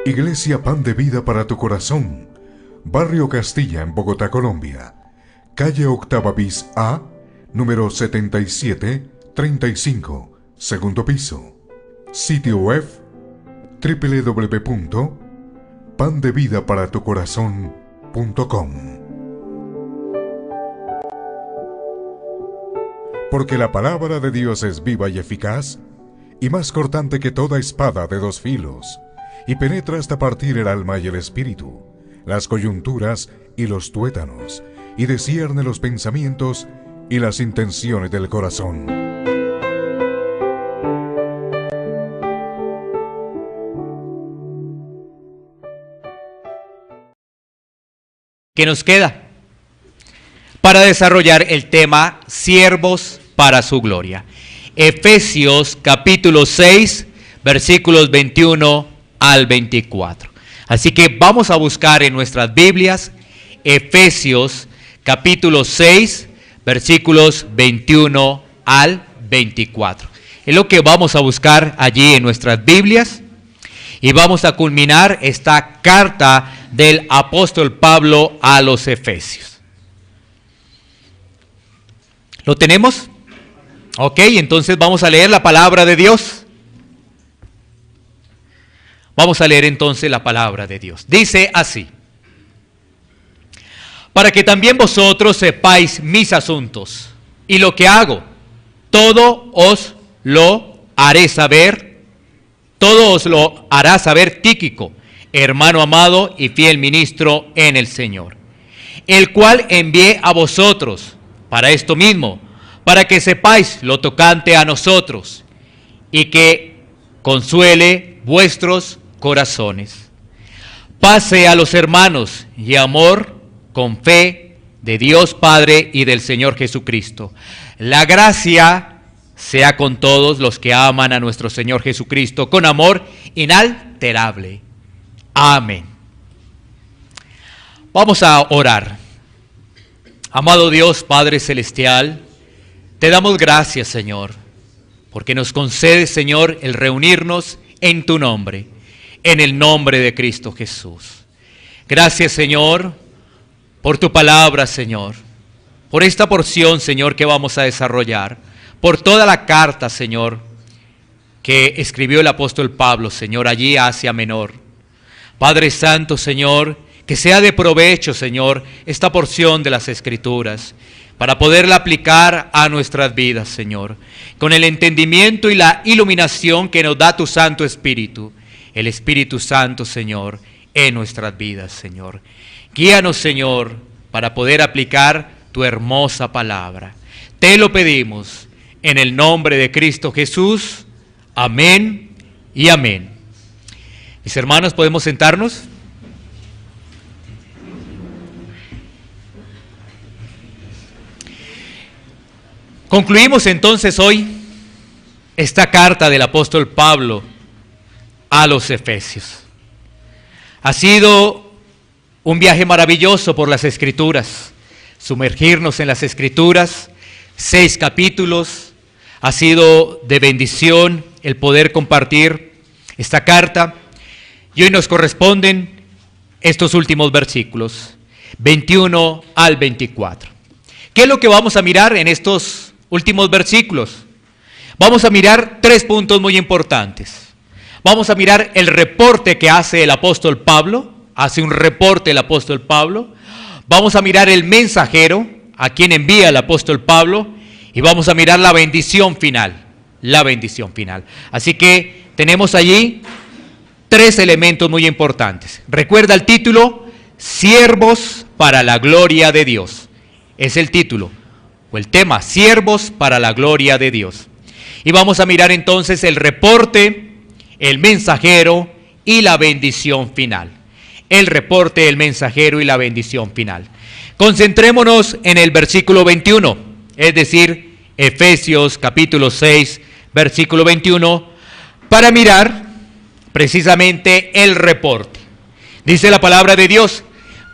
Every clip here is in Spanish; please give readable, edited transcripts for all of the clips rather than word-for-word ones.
Iglesia Pan de Vida para tu Corazón, Barrio Castilla en Bogotá, Colombia. Calle Octava bis A, número 7735, segundo piso. Sitio web www.pandevidaparatucorazon.com. Porque la palabra de Dios es viva y eficaz, y más cortante que toda espada de dos filos, y penetra hasta partir el alma y el espíritu, las coyunturas y los tuétanos, y discierne los pensamientos y las intenciones del corazón. ¿Qué nos queda? Para desarrollar el tema siervos para su gloria. Efesios capítulo 6, versículos 21 al 24. Así que vamos a buscar en nuestras Biblias Efesios capítulo 6, versículos 21 al 24. Es lo que vamos a buscar allí en nuestras Biblias y vamos a culminar esta carta del apóstol Pablo a los Efesios. ¿Lo tenemos? Ok, entonces vamos a leer la palabra de Dios. Vamos a leer entonces la palabra de Dios. Dice así: para que también vosotros sepáis mis asuntos, y lo que hago, todo os lo haré saber, todo os lo hará saber Tíquico, hermano amado y fiel ministro en el Señor, el cual envié a vosotros para esto mismo, para que sepáis lo tocante a nosotros, y que consuele vuestros corazones. Pase a los hermanos y amor con fe de Dios Padre y del Señor Jesucristo. La gracia sea con todos los que aman a nuestro Señor Jesucristo con amor inalterable. Amén. Vamos a orar. Amado Dios, Padre Celestial, te damos gracias, Señor, porque nos concedes, Señor, el reunirnos en tu nombre, en el nombre de Cristo Jesús. Gracias, Señor, por tu palabra, Señor, por esta porción, Señor, que vamos a desarrollar, por toda la carta, Señor, que escribió el apóstol Pablo, Señor, allí a Asia Menor. Padre Santo, Señor, que sea de provecho, Señor, esta porción de las Escrituras, para poderla aplicar a nuestras vidas, Señor, con el entendimiento y la iluminación que nos da tu Santo Espíritu, el Espíritu Santo, Señor, en nuestras vidas, Señor. Guíanos, Señor, para poder aplicar tu hermosa palabra. Te lo pedimos en el nombre de Cristo Jesús. Amén y amén. Mis hermanos, ¿podemos sentarnos? Concluimos entonces hoy esta carta del apóstol Pablo a los Efesios. Ha sido un viaje maravilloso por las Escrituras, sumergirnos en las Escrituras, 6 capítulos, ha sido de bendición el poder compartir esta carta, y hoy nos corresponden estos últimos versículos, 21 al 24. ¿Qué es lo que vamos a mirar en estos últimos versículos? Vamos a mirar 3 puntos muy importantes. Vamos a mirar el reporte que hace el apóstol Pablo, hace un reporte el apóstol Pablo. Vamos a mirar el mensajero, a quien envía el apóstol Pablo, y vamos a mirar la bendición final, Así que tenemos allí 3 elementos muy importantes. Recuerda el título, Siervos para la gloria de Dios. Es el título, o el tema, Siervos para la gloria de Dios. Y vamos a mirar entonces el reporte, el mensajero y la bendición final. El reporte, el mensajero y la bendición final. Concentrémonos en el versículo 21, es decir, Efesios capítulo 6, versículo 21, para mirar precisamente el reporte. Dice la palabra de Dios,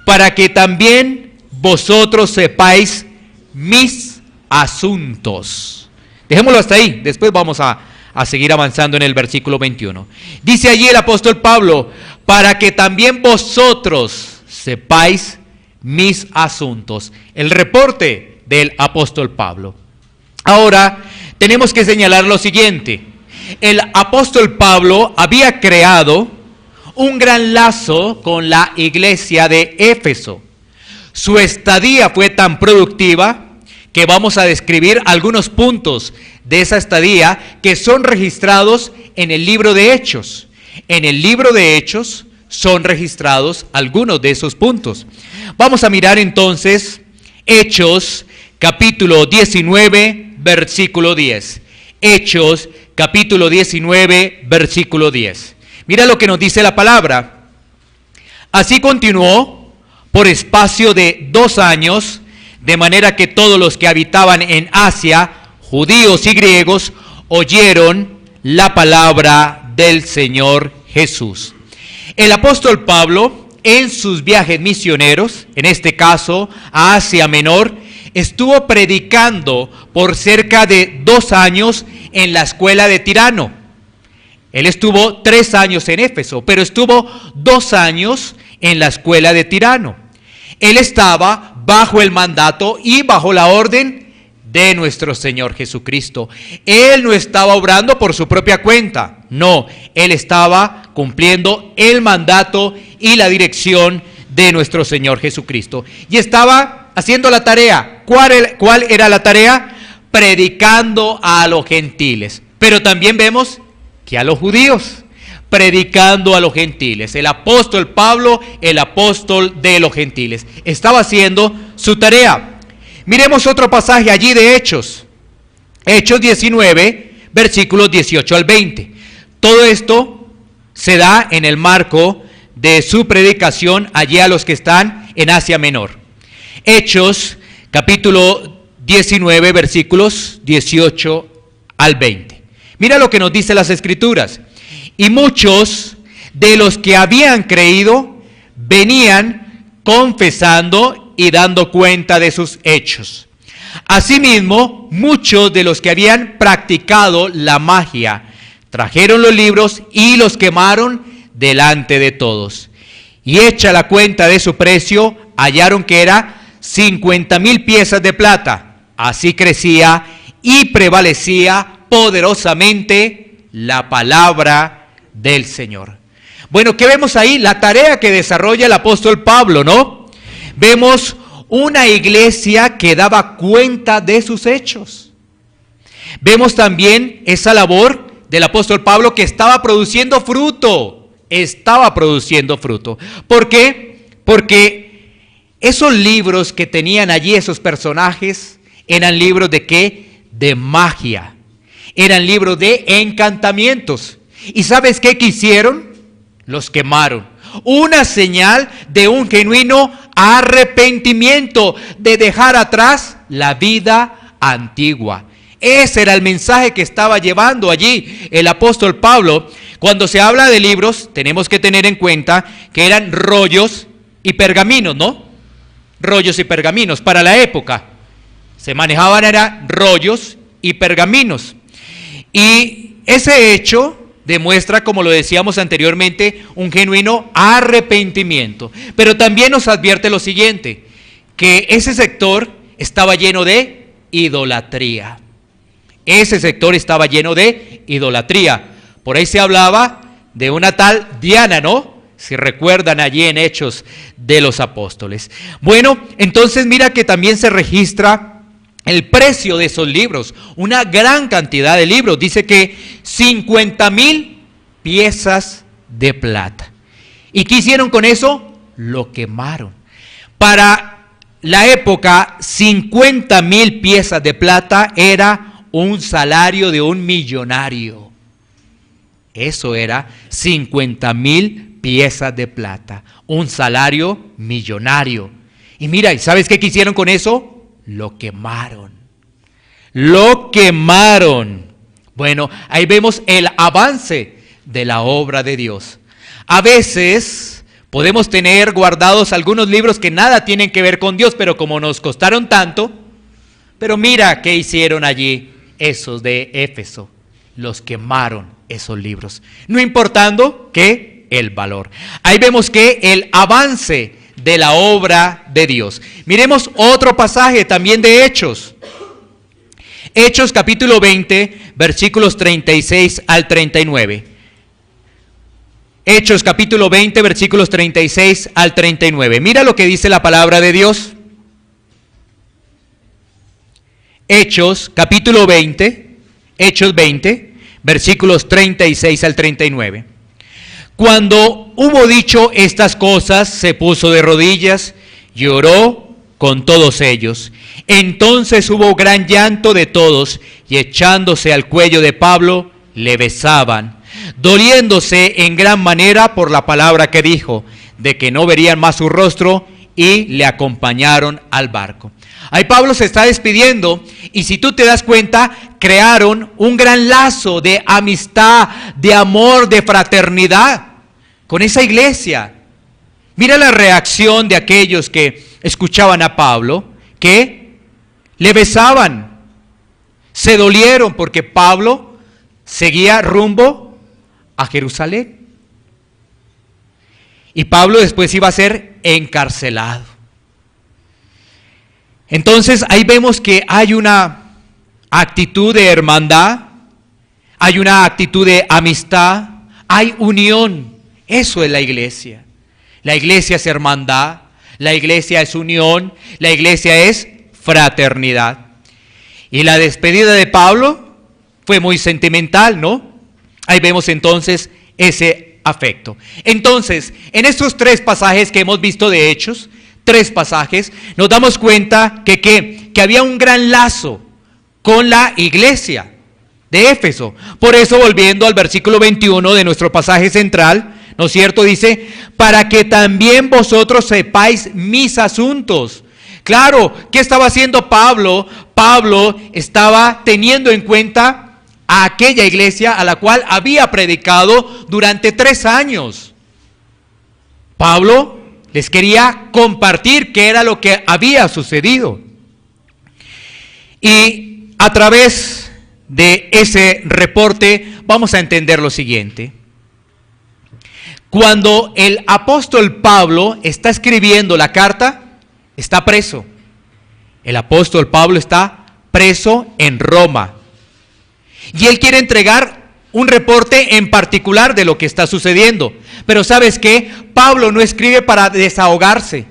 para que también vosotros sepáis mis asuntos. Dejémoslo hasta ahí, después vamos a seguir avanzando en el versículo 21. Dice allí el apóstol Pablo, para que también vosotros sepáis mis asuntos. El reporte del apóstol Pablo. Ahora, tenemos que señalar lo siguiente. El apóstol Pablo había creado un gran lazo con la iglesia de Éfeso. Su estadía fue tan productiva que vamos a describir algunos puntos de esa estadía que son registrados en el libro de Hechos. En el libro de Hechos son registrados algunos de esos puntos. Vamos a mirar entonces Hechos capítulo 19, versículo 10. Hechos capítulo 19, versículo 10. Mira lo que nos dice la palabra. Así continuó por espacio de 2 años, de manera que todos los que habitaban en Asia, judíos y griegos, oyeron la palabra del Señor Jesús. El apóstol Pablo, en sus viajes misioneros, en este caso a Asia Menor, estuvo predicando por cerca de 2 años en la escuela de Tirano. Él estuvo 3 años en Éfeso, pero estuvo 2 años en la escuela de Tirano. Él estaba bajo el mandato y bajo la orden de nuestro Señor Jesucristo. Él no estaba obrando por su propia cuenta, no, él estaba cumpliendo el mandato y la dirección de nuestro Señor Jesucristo. Y estaba haciendo la tarea. ¿Cuál era la tarea? Predicando a los gentiles. Pero también vemos que a los judíos, predicando a los gentiles. El apóstol Pablo, el apóstol de los gentiles, estaba haciendo su tarea. Miremos otro pasaje allí de Hechos. Hechos 19, versículos 18 al 20. Todo esto se da en el marco de su predicación allí a los que están en Asia Menor. Hechos capítulo 19, versículos 18 al 20. Mira lo que nos dice las Escrituras. Y muchos de los que habían creído venían confesando y dando cuenta de sus hechos. Asimismo, muchos de los que habían practicado la magia trajeron los libros y los quemaron delante de todos. Y hecha la cuenta de su precio, hallaron que era 50,000 piezas de plata. Así crecía y prevalecía poderosamente la palabra del Señor. Bueno, ¿qué vemos ahí? La tarea que desarrolla el apóstol Pablo, ¿no? Vemos una iglesia que daba cuenta de sus hechos. Vemos también esa labor del apóstol Pablo que estaba produciendo fruto. Estaba produciendo fruto. ¿Por qué? Porque esos libros que tenían allí esos personajes eran libros de ¿qué? De magia. Eran libros de encantamientos. ¿Y sabes qué hicieron? Los quemaron. Una señal de un genuino arrepentimiento, de dejar atrás la vida antigua. Ese era el mensaje que estaba llevando allí el apóstol Pablo. Cuando se habla de libros, tenemos que tener en cuenta que eran rollos y pergaminos, ¿no? Rollos y pergaminos. Para la época se manejaban eran rollos y pergaminos. Y ese hecho demuestra, como lo decíamos anteriormente, un genuino arrepentimiento. Pero también nos advierte lo siguiente, que ese sector estaba lleno de idolatría. Ese sector estaba lleno de idolatría. Por ahí se hablaba de una tal Diana, ¿no? Si recuerdan allí en Hechos de los Apóstoles. Bueno, entonces mira que también se registra el precio de esos libros, una gran cantidad de libros. Dice que 50,000 piezas de plata. ¿Y qué hicieron con eso? Lo quemaron. Para la época, 50,000 piezas de plata era un salario de un millonario. Eso era 50,000 piezas de plata, un salario millonario. Y mira, ¿sabes qué hicieron con eso? Lo quemaron. Lo quemaron. Bueno, ahí vemos el avance de la obra de Dios. A veces podemos tener guardados algunos libros que nada tienen que ver con Dios, pero como nos costaron tanto, pero mira qué hicieron allí esos de Éfeso. Los quemaron esos libros. No importando que el valor. Ahí vemos que el avance de la obra de Dios. Miremos otro pasaje también de Hechos. Hechos capítulo 20, versículos 36 al 39. Hechos capítulo 20, versículos 36 al 39. Mira lo que dice la palabra de Dios. Hechos capítulo 20, Hechos 20, versículos 36 al 39. Cuando hubo dicho estas cosas, se puso de rodillas y oró con todos ellos. Entonces hubo gran llanto de todos, y echándose al cuello de Pablo, le besaban, doliéndose en gran manera por la palabra que dijo, de que no verían más su rostro, y le acompañaron al barco. Ahí Pablo se está despidiendo, y si tú te das cuenta, crearon un gran lazo de amistad, de amor, de fraternidad con esa iglesia. Mira la reacción de aquellos que escuchaban a Pablo, que le besaban, se dolieron porque Pablo seguía rumbo a Jerusalén. Y Pablo después iba a ser encarcelado. Entonces ahí vemos que hay una actitud de hermandad, hay una actitud de amistad, hay unión. Eso es la iglesia. La iglesia es hermandad, la iglesia es unión, la iglesia es fraternidad. Y la despedida de Pablo fue muy sentimental, ¿no? Ahí vemos entonces ese afecto. Entonces, en estos tres pasajes que hemos visto de Hechos, tres pasajes, nos damos cuenta que había un gran lazo con la iglesia de Éfeso. Por eso, volviendo al versículo 21 de nuestro pasaje central, ¿no es cierto? Dice, para que también vosotros sepáis mis asuntos. Claro, ¿qué estaba haciendo Pablo? Pablo estaba teniendo en cuenta a aquella iglesia a la cual había predicado durante 3 años. Pablo les quería compartir qué era lo que había sucedido. Y a través de ese reporte vamos a entender lo siguiente. Cuando el apóstol Pablo está escribiendo la carta, está preso. El apóstol Pablo está preso en Roma. Y él quiere entregar un reporte en particular de lo que está sucediendo. Pero ¿sabes qué? Pablo no escribe para desahogarse.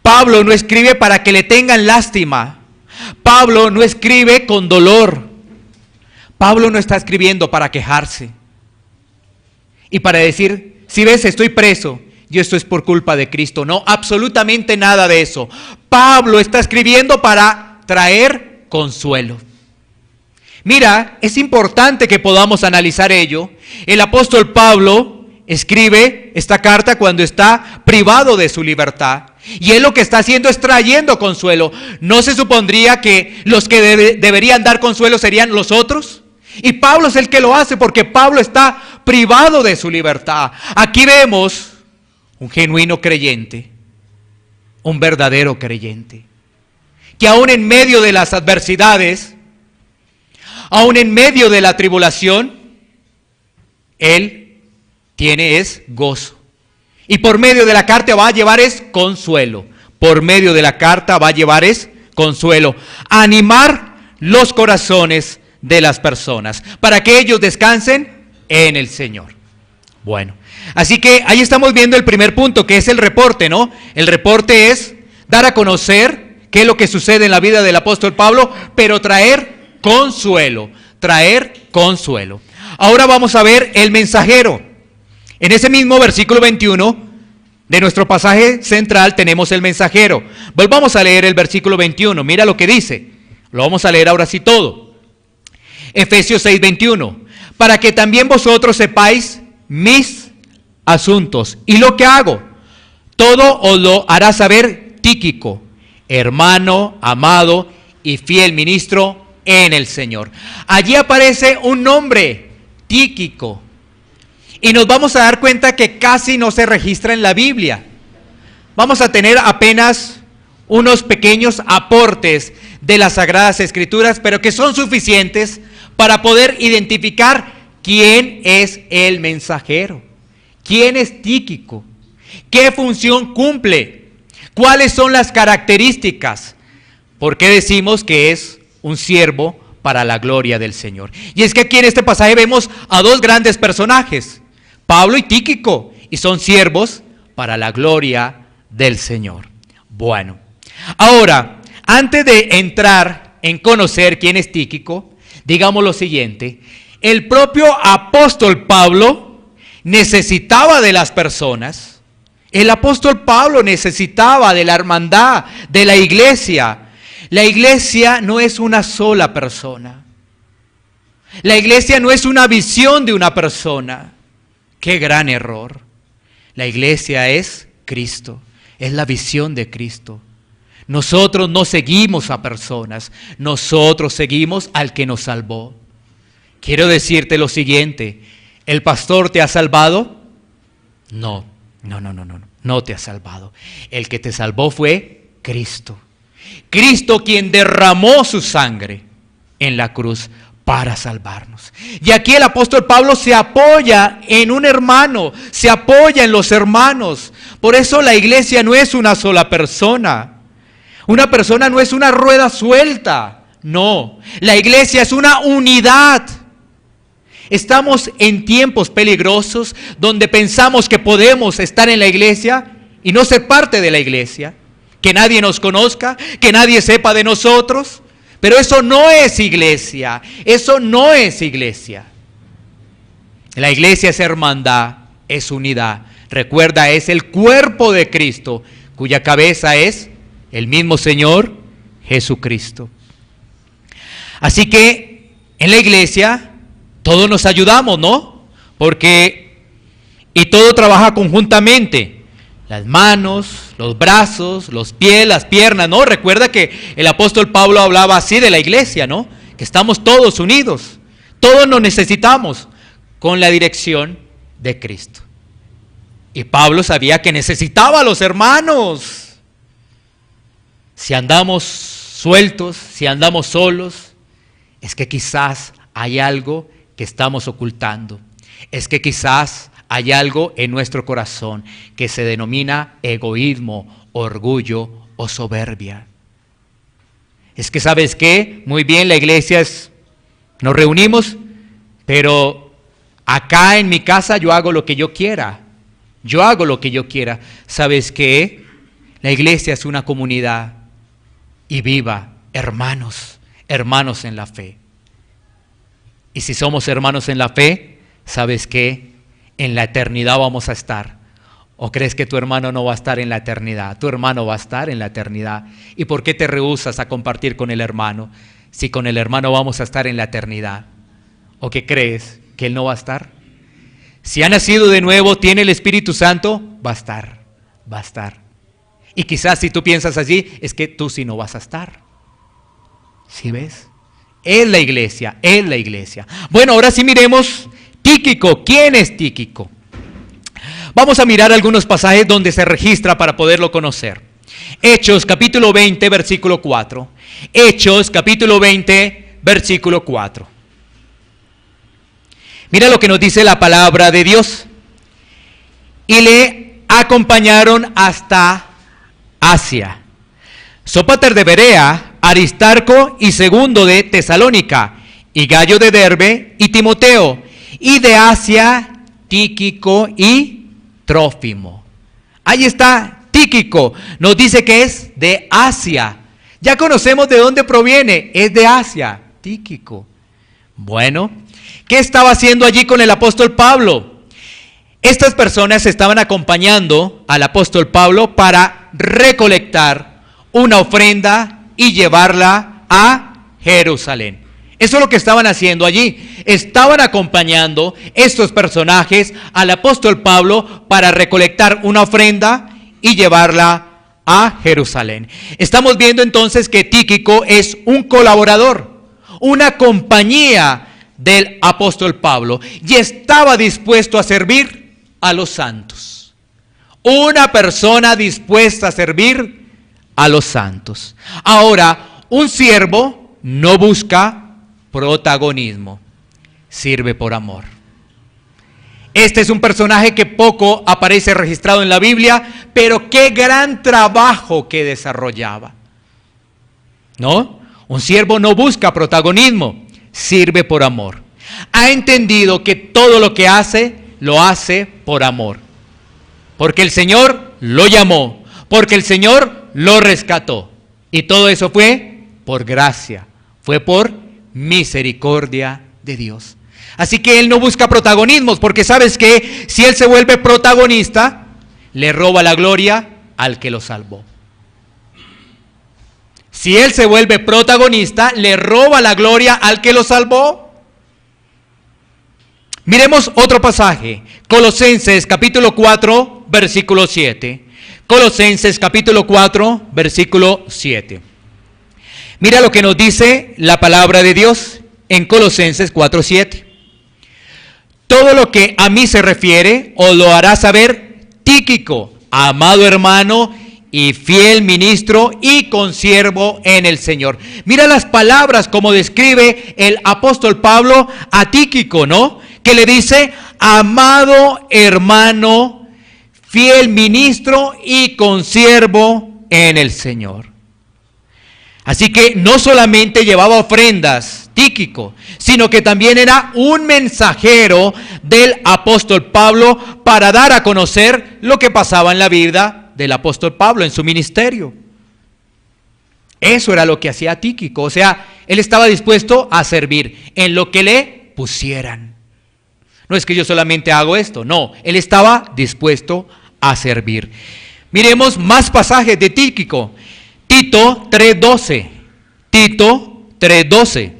Pablo no escribe para que le tengan lástima. Pablo no escribe con dolor. Pablo no está escribiendo para quejarse y para decir, si ves, estoy preso y esto es por culpa de Cristo. No, absolutamente nada de eso. Pablo está escribiendo para traer consuelo. Mira, es importante que podamos analizar ello. El apóstol Pablo escribe esta carta cuando está privado de su libertad. Y él lo que está haciendo es trayendo consuelo. ¿No se supondría que los que deberían dar consuelo serían los otros? Y Pablo es el que lo hace porque Pablo está privado de su libertad. Aquí vemos un genuino creyente, un verdadero creyente, que aún en medio de las adversidades, aún en medio de la tribulación, él tiene es gozo. Y por medio de la carta va a llevar es consuelo. Por medio de la carta va a llevar es consuelo. Animar los corazones de las personas para que ellos descansen en el Señor. Bueno, así que ahí estamos viendo el primer punto, que es el reporte, ¿no? El reporte es dar a conocer qué es lo que sucede en la vida del apóstol Pablo, pero traer consuelo, traer consuelo. Ahora vamos a ver el mensajero. En ese mismo versículo 21 de nuestro pasaje central tenemos el mensajero. Volvamos a leer el versículo 21, mira lo que dice. Lo vamos a leer ahora sí todo. Efesios 6:21, para que también vosotros sepáis mis asuntos y lo que hago. Todo os lo hará saber Tíquico, hermano, amado y fiel ministro en el Señor. Allí aparece un nombre, Tíquico. Y nos vamos a dar cuenta que casi no se registra en la Biblia. Vamos a tener apenas unos pequeños aportes de las Sagradas Escrituras, pero que son suficientes para poder identificar quién es el mensajero. ¿Quién es Tíquico? ¿Qué función cumple? ¿Cuáles son las características? ¿Por qué decimos que es un siervo para la gloria del Señor? Y es que aquí en este pasaje vemos a dos grandes personajes, Pablo y Tíquico, y son siervos para la gloria del Señor. Bueno, ahora, antes de entrar en conocer quién es Tíquico, digamos lo siguiente: el propio apóstol Pablo necesitaba de las personas. El apóstol Pablo necesitaba de la hermandad, de la iglesia. La iglesia no es una sola persona. La iglesia no es una visión de una persona. ¡Qué gran error! La iglesia es Cristo, es la visión de Cristo. Nosotros no seguimos a personas, nosotros seguimos al que nos salvó. Quiero decirte lo siguiente: ¿el pastor te ha salvado? No te ha salvado. El que te salvó fue Cristo. Cristo, quien derramó su sangre en la cruz para salvarnos. Y aquí el apóstol Pablo se apoya en un hermano, se apoya en los hermanos. Por eso la iglesia no es una sola persona. Una persona no es una rueda suelta. No, la iglesia es una unidad. Estamos en tiempos peligrosos donde pensamos que podemos estar en la iglesia y no ser parte de la iglesia, que nadie nos conozca, que nadie sepa de nosotros. Pero eso no es iglesia, eso no es iglesia. La iglesia es hermandad, es unidad. Recuerda, es el cuerpo de Cristo, cuya cabeza es el mismo Señor Jesucristo. Así que en la iglesia todos nos ayudamos, ¿no? Y todo trabaja conjuntamente. Las manos, los brazos, los pies, las piernas, ¿no? Recuerda que el apóstol Pablo hablaba así de la iglesia, ¿no? Que estamos todos unidos. Todos nos necesitamos con la dirección de Cristo. Y Pablo sabía que necesitaba a los hermanos. Si andamos sueltos, si andamos solos, es que quizás hay algo que estamos ocultando. Es que quizás hay algo en nuestro corazón que se denomina egoísmo, orgullo o soberbia. Es que, ¿sabes qué? Muy bien, la iglesia nos reunimos, pero acá en mi casa yo hago lo que yo quiera. Yo hago lo que yo quiera. ¿Sabes qué? La iglesia es una comunidad y viva, hermanos en la fe. Y si somos hermanos en la fe, ¿sabes qué? En la eternidad vamos a estar. ¿O crees que tu hermano no va a estar en la eternidad? Tu hermano va a estar en la eternidad. ¿Y por qué te rehusas a compartir con el hermano si con el hermano vamos a estar en la eternidad? ¿O qué crees? ¿Que él no va a estar? Si ha nacido de nuevo, tiene el Espíritu Santo, va a estar. Y quizás si tú piensas allí, es que tú sí no vas a estar. ¿Sí ves? Es la iglesia, es la iglesia. Bueno, ahora sí miremos Tíquico. ¿Quién es Tíquico? Vamos a mirar algunos pasajes donde se registra para poderlo conocer. Hechos capítulo 20, versículo 4. Hechos capítulo 20, versículo 4. Mira lo que nos dice la palabra de Dios. Y le acompañaron hasta Asia. Sópater de Berea, Aristarco y Segundo de Tesalónica, y Gallo de Derbe y Timoteo, y de Asia Tíquico y Trófimo. Ahí está Tíquico, nos dice que es de Asia. Ya conocemos de dónde proviene, es de Asia, Tíquico. Bueno, ¿qué estaba haciendo allí con el apóstol Pablo? Estas personas estaban acompañando al apóstol Pablo para recolectar una ofrenda y llevarla a Jerusalén. Eso es lo que estaban haciendo allí. Estaban acompañando estos personajes al apóstol Pablo para recolectar una ofrenda y llevarla a Jerusalén. Estamos viendo entonces que Tíquico es un colaborador, una compañía del apóstol Pablo, y estaba dispuesto a servir a los santos. Una persona dispuesta a servir a los santos. Ahora, un siervo no busca protagonismo, sirve por amor. Este es un personaje que poco aparece registrado en la Biblia, pero qué gran trabajo que desarrollaba. ¿No? Un siervo no busca protagonismo, sirve por amor. Ha entendido que todo lo que hace, lo hace por amor. Porque el Señor lo llamó, porque el Señor lo rescató. Y todo eso fue por gracia, fue por misericordia de Dios. Así que él no busca protagonismos, porque sabes que si él se vuelve protagonista, le roba la gloria al que lo salvó. Si él se vuelve protagonista, le roba la gloria al que lo salvó. Miremos otro pasaje, Colosenses capítulo 4, versículo 7. Colosenses capítulo 4, versículo 7. Mira lo que nos dice la palabra de Dios en Colosenses 4, 7. Todo lo que a mí se refiere, os lo hará saber Tíquico, amado hermano y fiel ministro y consiervo en el Señor. Mira las palabras como describe el apóstol Pablo a Tíquico, ¿no? Que le dice, amado hermano, fiel ministro y consiervo en el Señor. Así que no solamente llevaba ofrendas Tíquico, sino que también era un mensajero del apóstol Pablo para dar a conocer lo que pasaba en la vida del apóstol Pablo en su ministerio. Eso era lo que hacía Tíquico, o sea, él estaba dispuesto a servir en lo que le pusieran. No es que yo solamente hago esto, no, él estaba dispuesto a servir. Miremos más pasajes de Tíquico. Tito 3:12. Tito 3:12.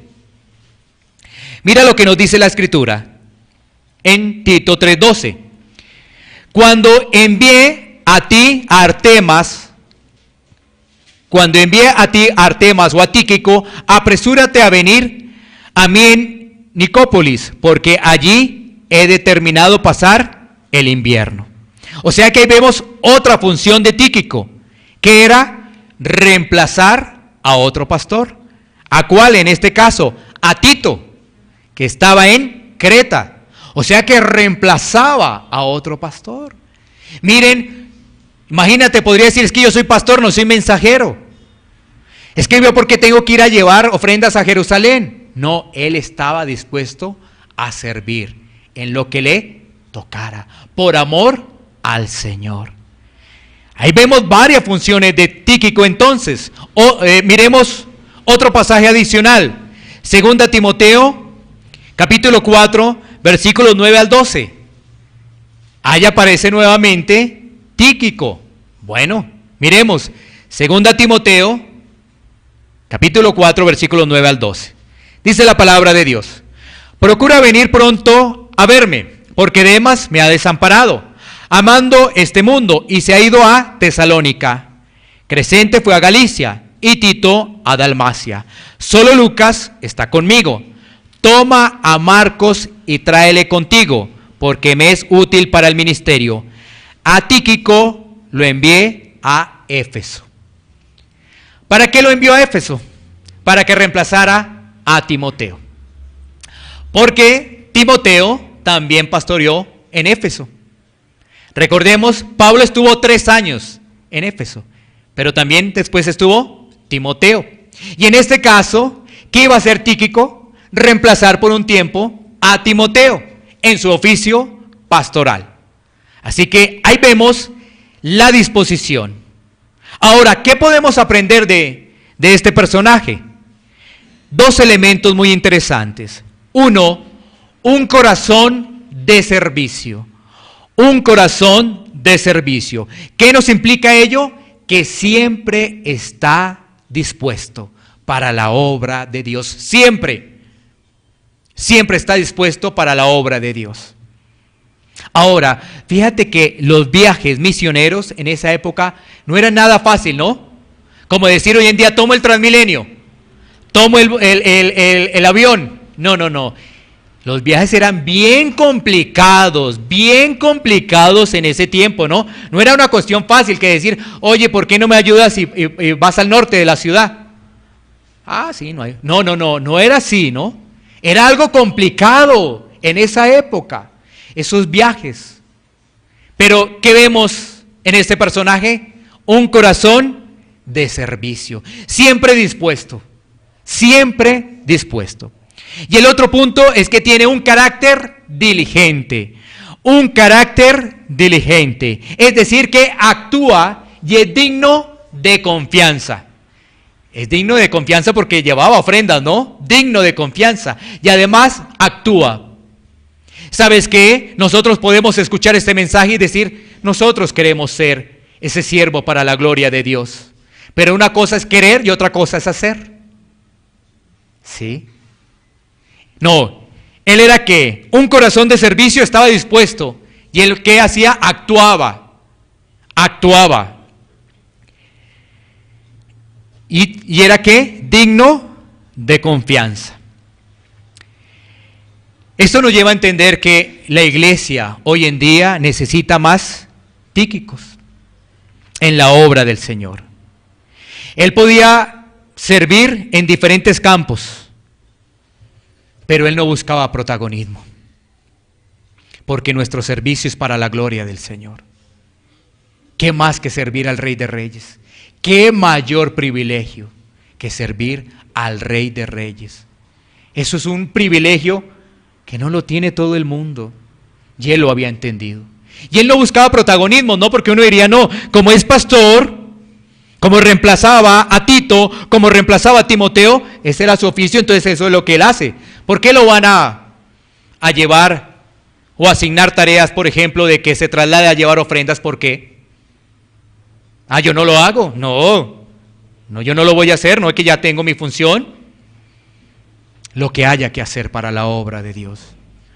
Mira lo que nos dice la Escritura en Tito 3:12. Cuando envié a ti a Artemas o a Tíquico, apresúrate a venir a mí en Nicópolis, porque allí he determinado pasar el invierno. O sea que ahí vemos otra función de Tíquico, que era reemplazar a otro pastor. ¿A cuál en este caso? A Tito, que estaba en Creta. O sea que reemplazaba a otro pastor. Miren, imagínate, podría decir, es que yo soy pastor, no soy mensajero. Es que yo, ¿por qué tengo que ir a llevar ofrendas a Jerusalén? No, él estaba dispuesto a servir en lo que le tocara, por amor al Señor. Ahí vemos varias funciones de Tíquico entonces. Miremos otro pasaje adicional. 2 Timoteo, capítulo 4, versículos 9 al 12. Ahí aparece nuevamente Tíquico. Bueno, miremos. 2 Timoteo, capítulo 4, versículos 9 al 12. Dice la palabra de Dios. Procura venir pronto a verme, porque Demas me ha desamparado, amando este mundo, y se ha ido a Tesalónica. Crescente fue a Galicia, y Tito a Dalmacia. Solo Lucas está conmigo. Toma a Marcos y tráele contigo, porque me es útil para el ministerio. A Tíquico lo envié a Éfeso. ¿Para qué lo envió a Éfeso? Para que reemplazara a Timoteo. Porque Timoteo también pastoreó en Éfeso. Recordemos, Pablo estuvo 3 años en Éfeso, pero también después estuvo Timoteo. Y en este caso, ¿qué iba a hacer Tíquico? Reemplazar por un tiempo a Timoteo en su oficio pastoral. Así que ahí vemos la disposición. Ahora, ¿qué podemos aprender de este personaje? 2 elementos muy interesantes. 1, un corazón de servicio. Un corazón de servicio. ¿Qué nos implica ello? Que siempre está dispuesto para la obra de Dios. Siempre. Siempre está dispuesto para la obra de Dios. Ahora, fíjate que los viajes misioneros en esa época no eran nada fácil, ¿no? Como decir hoy en día, tomo el Transmilenio, tomo el avión. No. Los viajes eran bien complicados en ese tiempo, ¿no? No era una cuestión fácil que decir, oye, ¿por qué no me ayudas y vas al norte de la ciudad? Ah, sí, no hay. No era así, ¿no? Era algo complicado en esa época, esos viajes. Pero, ¿qué vemos en este personaje? Un corazón de servicio, siempre dispuesto, siempre dispuesto. Y el otro punto es que tiene un carácter diligente, es decir, que actúa y es digno de confianza. Es digno de confianza porque llevaba ofrendas, ¿no? Digno de confianza. Y además actúa. ¿Sabes qué? Nosotros podemos escuchar este mensaje y decir, nosotros queremos ser ese siervo para la gloria de Dios. Pero una cosa es querer y otra cosa es hacer. ¿Sí? No, él era que un corazón de servicio, estaba dispuesto. Y él, ¿qué hacía? Actuaba. Y era que digno de confianza. Esto nos lleva a entender que la iglesia hoy en día necesita más Tíquicos en la obra del Señor. Él podía servir en diferentes campos, pero él no buscaba protagonismo, porque nuestro servicio es para la gloria del Señor. ¿Qué más que servir al Rey de Reyes? ¿Qué mayor privilegio que servir al Rey de Reyes? Eso es un privilegio que no lo tiene todo el mundo, y él lo había entendido. Y él no buscaba protagonismo, no, porque uno diría, no, como es pastor, como reemplazaba a Tito, como reemplazaba a Timoteo, ese era su oficio, entonces eso es lo que él hace. ¿Por qué lo van a llevar o asignar tareas, por ejemplo, de que se traslade a llevar ofrendas? ¿Por qué? Yo no lo hago. No, yo no lo voy a hacer, no es que ya tengo mi función. Lo que haya que hacer para la obra de Dios,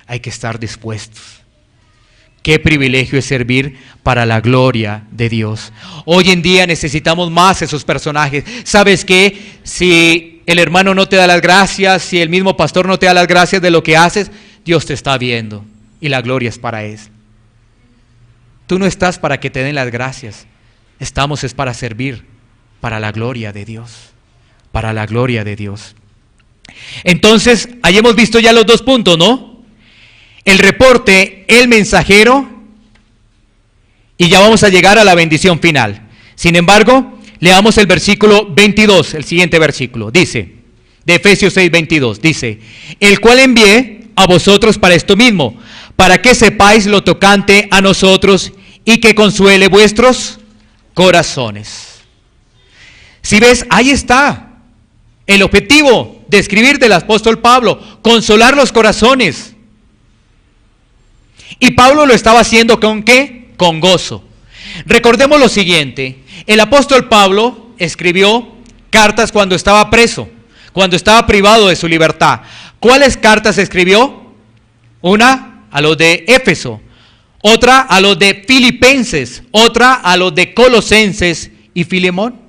hay que estar dispuestos. Qué privilegio es servir para la gloria de Dios. Hoy en día necesitamos más esos personajes. ¿Sabes qué? Si el hermano no te da las gracias, si el mismo pastor no te da las gracias de lo que haces, Dios te está viendo y la gloria es para Él. Tú no estás para que te den las gracias. Estamos es para servir para la gloria de Dios. Para la gloria de Dios. Entonces, ahí hemos visto ya los dos puntos, ¿no? El reporte, el mensajero, y ya vamos a llegar a la bendición final. Sin embargo, leamos el versículo 22, el siguiente versículo. Dice, de Efesios 6:22, dice, el cual envié a vosotros para esto mismo, para que sepáis lo tocante a nosotros y que consuele vuestros corazones. Si ves, ahí está el objetivo de escribir del apóstol Pablo, consolar los corazones. Y Pablo lo estaba haciendo ¿con qué? Con gozo. Recordemos lo siguiente, el apóstol Pablo escribió cartas cuando estaba preso, cuando estaba privado de su libertad. ¿Cuáles cartas escribió? Una a los de Éfeso, otra a los de Filipenses, otra a los de Colosenses y Filemón.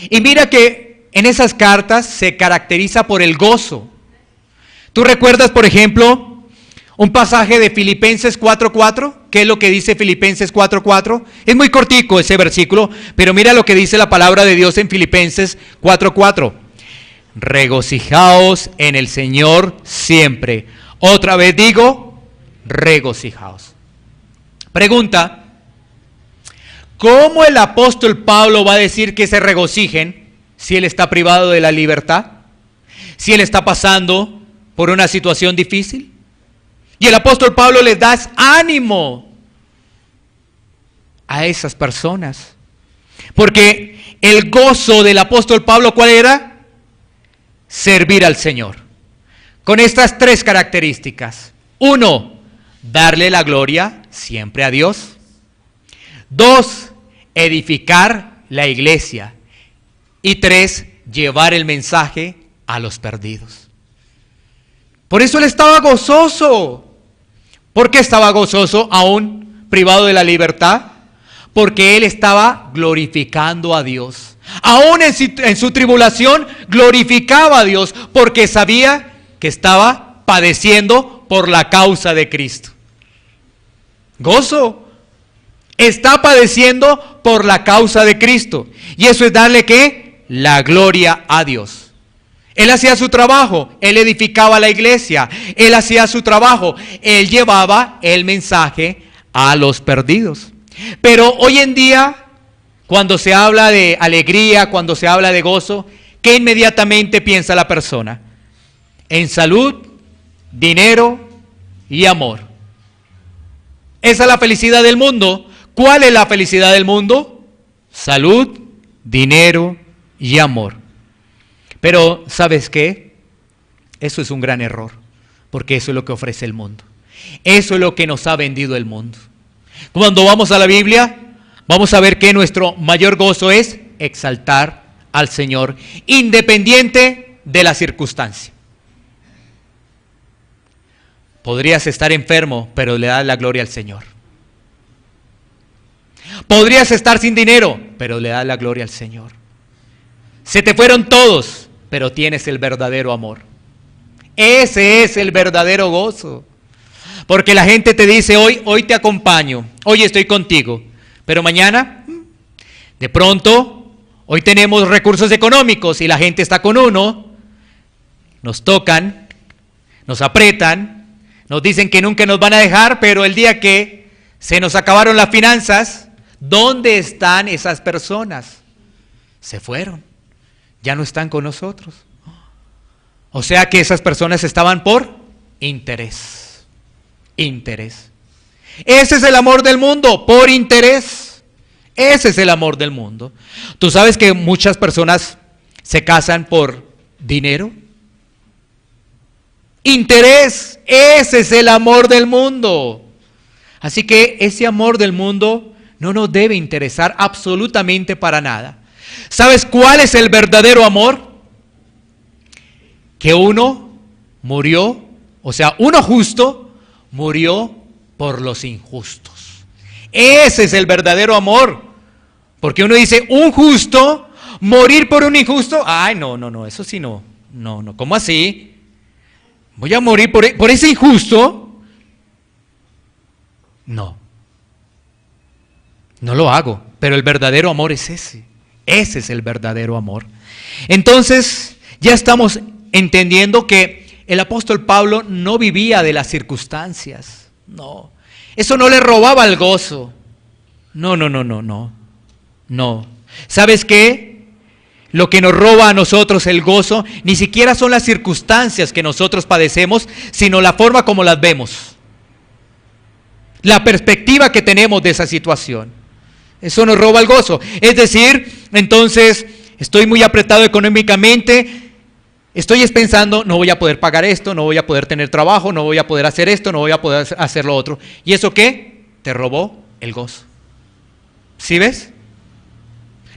Y mira que en esas cartas se caracteriza por el gozo. ¿Tú recuerdas, por ejemplo, un pasaje de Filipenses 4:4? ¿Qué es lo que dice Filipenses 4:4? Es muy cortico ese versículo, pero mira lo que dice la palabra de Dios en Filipenses 4:4. Regocijaos en el Señor siempre. Otra vez digo, regocijaos. Pregunta, ¿cómo el apóstol Pablo va a decir que se regocijen si él está privado de la libertad? Si él está pasando por una situación difícil. Y el apóstol Pablo les da ánimo a esas personas. Porque el gozo del apóstol Pablo, ¿cuál era? Servir al Señor. Con estas tres características. 1, darle la gloria siempre a Dios. 2, edificar la iglesia. Y 3, llevar el mensaje a los perdidos. Por eso él estaba gozoso. ¿Por qué estaba gozoso aún privado de la libertad? Porque él estaba glorificando a Dios. Aún en su tribulación glorificaba a Dios porque sabía que estaba padeciendo por la causa de Cristo. Gozo. Está padeciendo por la causa de Cristo. Y eso es darle ¿qué? La gloria a Dios. Él hacía su trabajo, él edificaba la iglesia, él hacía su trabajo, él llevaba el mensaje a los perdidos. Pero hoy en día, cuando se habla de alegría, cuando se habla de gozo, ¿qué inmediatamente piensa la persona? En salud, dinero y amor. Esa es la felicidad del mundo. ¿Cuál es la felicidad del mundo? Salud, dinero y amor. Pero, ¿sabes qué? Eso es un gran error, porque eso es lo que ofrece el mundo. Eso es lo que nos ha vendido el mundo. Cuando vamos a la Biblia, vamos a ver que nuestro mayor gozo es exaltar al Señor, independiente de la circunstancia. Podrías estar enfermo, pero le das la gloria al Señor. Podrías estar sin dinero, pero le das la gloria al Señor. Se te fueron todos, pero tienes el verdadero amor. Ese es el verdadero gozo. Porque la gente te dice, hoy te acompaño, hoy estoy contigo, pero mañana, de pronto, hoy tenemos recursos económicos y la gente está con uno, nos tocan, nos apretan, nos dicen que nunca nos van a dejar, pero el día que se nos acabaron las finanzas, ¿dónde están esas personas? Se fueron, ya no están con nosotros. O sea que esas personas estaban por interés. Interés. Ese es el amor del mundo, por interés. Ese es el amor del mundo. ¿Tú sabes que muchas personas se casan por dinero? Interés, ese es el amor del mundo. Así que ese amor del mundo no nos debe interesar absolutamente para nada. ¿Sabes cuál es el verdadero amor? Que uno murió, o sea, uno justo murió por los injustos. Ese es el verdadero amor. Porque uno dice, un justo morir por un injusto. Ay, no, eso sí no. No, ¿cómo así? ¿Voy a morir por ese injusto? No lo hago. Pero el verdadero amor es ese. Ese es el verdadero amor. Entonces, ya estamos entendiendo que el apóstol Pablo no vivía de las circunstancias. No. Eso no le robaba el gozo. No. ¿Sabes qué? Lo que nos roba a nosotros el gozo ni siquiera son las circunstancias que nosotros padecemos, sino la forma como las vemos. La perspectiva que tenemos de esa situación. Eso nos roba el gozo. Es decir, entonces, estoy muy apretado económicamente. Estoy pensando, no voy a poder pagar esto, no voy a poder tener trabajo, no voy a poder hacer esto, no voy a poder hacer lo otro. ¿Y eso qué? Te robó el gozo. ¿Sí ves?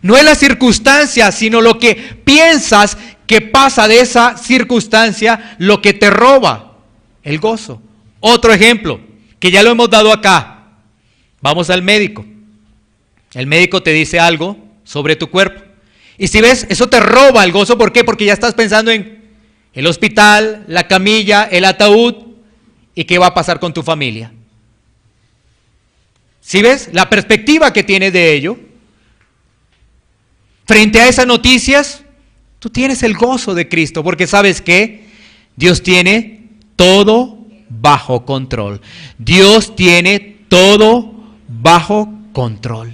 No es la circunstancia, sino lo que piensas que pasa de esa circunstancia, lo que te roba el gozo. Otro ejemplo, que ya lo hemos dado acá. Vamos al médico. El médico te dice algo sobre tu cuerpo. Y si ves, eso te roba el gozo. ¿Por qué? Porque ya estás pensando en el hospital, la camilla, el ataúd y qué va a pasar con tu familia. ¿Sí ves? La perspectiva que tienes de ello. Frente a esas noticias, tú tienes el gozo de Cristo, porque ¿sabes qué? Dios tiene todo bajo control. Dios tiene todo bajo control.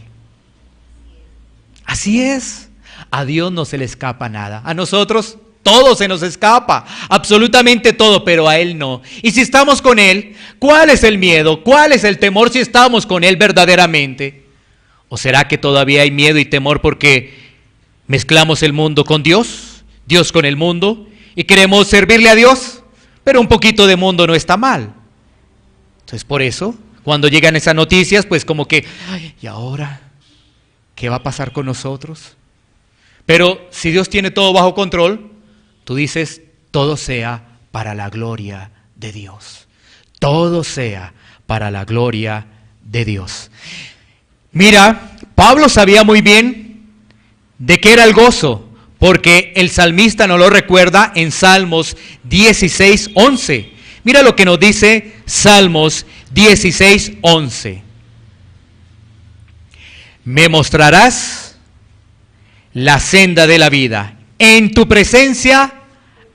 Así es. A Dios no se le escapa nada. A nosotros todo se nos escapa, absolutamente todo, pero a Él no. Y si estamos con Él, ¿cuál es el miedo? ¿Cuál es el temor si estamos con Él verdaderamente? ¿O será que todavía hay miedo y temor porque mezclamos el mundo con Dios, Dios con el mundo, y queremos servirle a Dios? Pero un poquito de mundo no está mal. Entonces por eso, cuando llegan esas noticias, pues como que, ay, ¿y ahora qué va a pasar con nosotros? Pero si Dios tiene todo bajo control, tú dices, todo sea para la gloria de Dios. Todo sea para la gloria de Dios. Mira, Pablo sabía muy bien de qué era el gozo, porque el salmista nos lo recuerda en Salmos 16:11. Mira lo que nos dice Salmos 16:11. Me mostrarás la senda de la vida. En tu presencia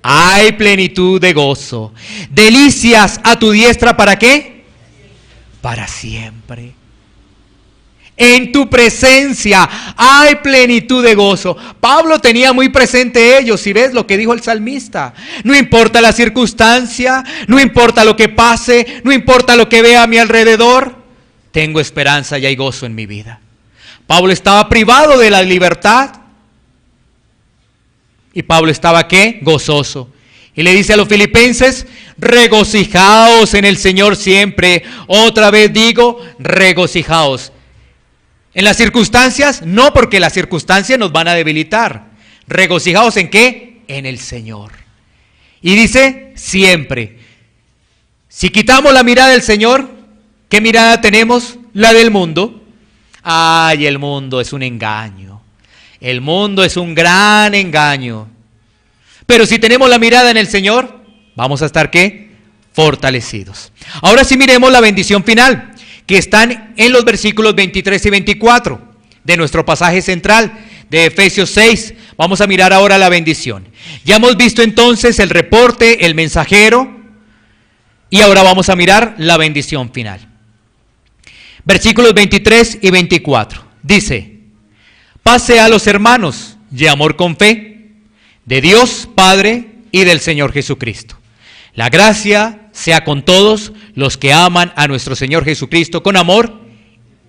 hay plenitud de gozo. Delicias a tu diestra, ¿para qué? para siempre. En tu presencia hay plenitud de gozo. Pablo tenía muy presente ello, si ves lo que dijo el salmista. No importa la circunstancia, no importa lo que pase, no importa lo que vea a mi alrededor, tengo esperanza y hay gozo en mi vida. Pablo estaba privado de la libertad. Y Pablo estaba ¿qué? Gozoso. Y le dice a los filipenses, regocijaos en el Señor siempre. Otra vez digo, regocijaos. En las circunstancias, no, porque las circunstancias nos van a debilitar. Regocijaos ¿en qué? En el Señor. Y dice, siempre. Si quitamos la mirada del Señor, ¿qué mirada tenemos? La del mundo. Ay, el mundo es un engaño. El mundo es un gran engaño. Pero si tenemos la mirada en el Señor, vamos a estar ¿qué? Fortalecidos. Ahora sí miremos la bendición final, que están en los versículos 23 y 24 de nuestro pasaje central de Efesios 6. Vamos a mirar ahora la bendición. Ya hemos visto entonces el reporte, el mensajero, y ahora vamos a mirar la bendición final. Versículos 23 y 24. Dice, paz sea a los hermanos y amor con fe, de Dios Padre y del Señor Jesucristo. La gracia sea con todos los que aman a nuestro Señor Jesucristo con amor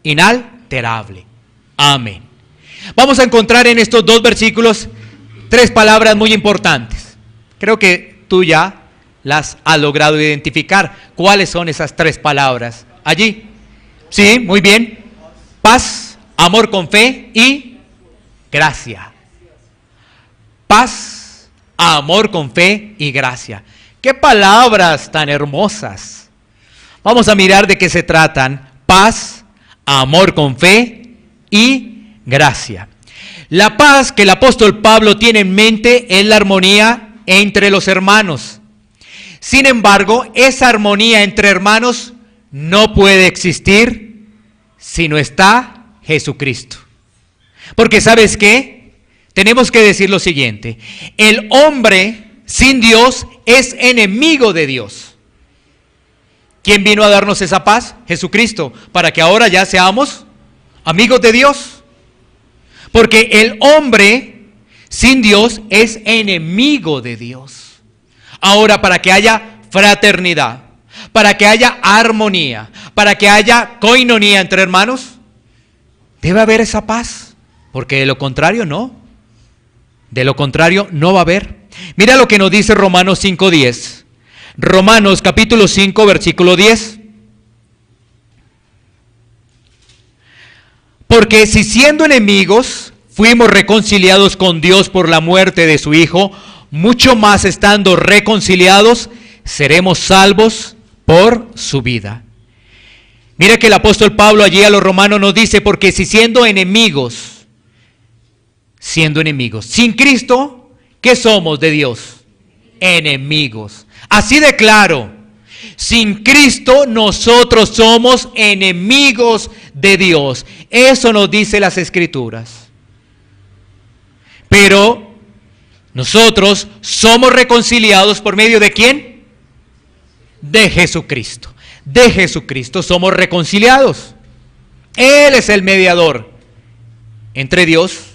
inalterable. Amén. Vamos a encontrar en estos dos versículos tres palabras muy importantes. Creo que tú ya las has logrado identificar. ¿Cuáles son esas tres palabras allí? Sí, muy bien. Paz, amor con fe y gracia. Paz, amor con fe y gracia. ¡Qué palabras tan hermosas! Vamos a mirar de qué se tratan. Paz, amor con fe y gracia. La paz que el apóstol Pablo tiene en mente es la armonía entre los hermanos. Sin embargo, esa armonía entre hermanos no puede existir si no está Jesucristo. Porque ¿sabes qué? Tenemos que decir lo siguiente: el hombre sin Dios es enemigo de Dios. ¿Quién vino a darnos esa paz? Jesucristo, para que ahora ya seamos amigos de Dios. Porque el hombre sin Dios es enemigo de Dios. Ahora, para que haya fraternidad, para que haya armonía, para que haya coinonía entre hermanos, debe haber esa paz, porque de lo contrario no. De lo contrario no va a haber. Mira lo que nos dice Romanos 5:10. Romanos capítulo 5, versículo 10. Porque si siendo enemigos fuimos reconciliados con Dios por la muerte de su Hijo, mucho más estando reconciliados seremos salvos por su vida. Mira que el apóstol Pablo allí a los romanos nos dice, porque si siendo enemigos, sin Cristo, ¿qué somos de Dios? Enemigos. Así de claro, sin Cristo nosotros somos enemigos de Dios. Eso nos dice las Escrituras. Pero nosotros somos reconciliados por medio de ¿quién? De Jesucristo. De Jesucristo somos reconciliados. Él es el mediador entre Dios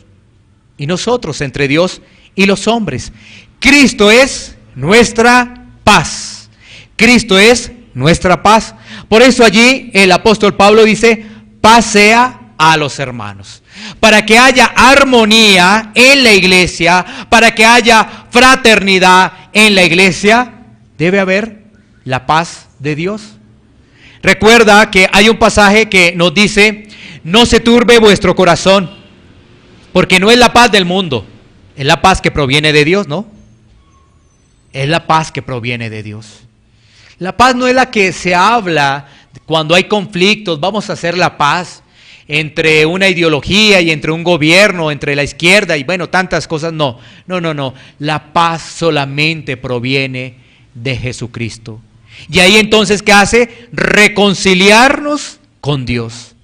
y nosotros, entre Dios y los hombres. Cristo es nuestra paz. Cristo es nuestra paz. Por eso allí el apóstol Pablo dice, paz sea a los hermanos. Para que haya armonía en la iglesia, para que haya fraternidad en la iglesia, debe haber la paz de Dios. Recuerda que hay un pasaje que nos dice, no se turbe vuestro corazón, porque no es la paz del mundo, es la paz que proviene de Dios, ¿no? Es la paz que proviene de Dios. La paz no es la que se habla cuando hay conflictos, vamos a hacer la paz entre una ideología y entre un gobierno, entre la izquierda y bueno, tantas cosas, no. La paz solamente proviene de Jesucristo. Y ahí entonces, ¿qué hace? Reconciliarnos con Dios.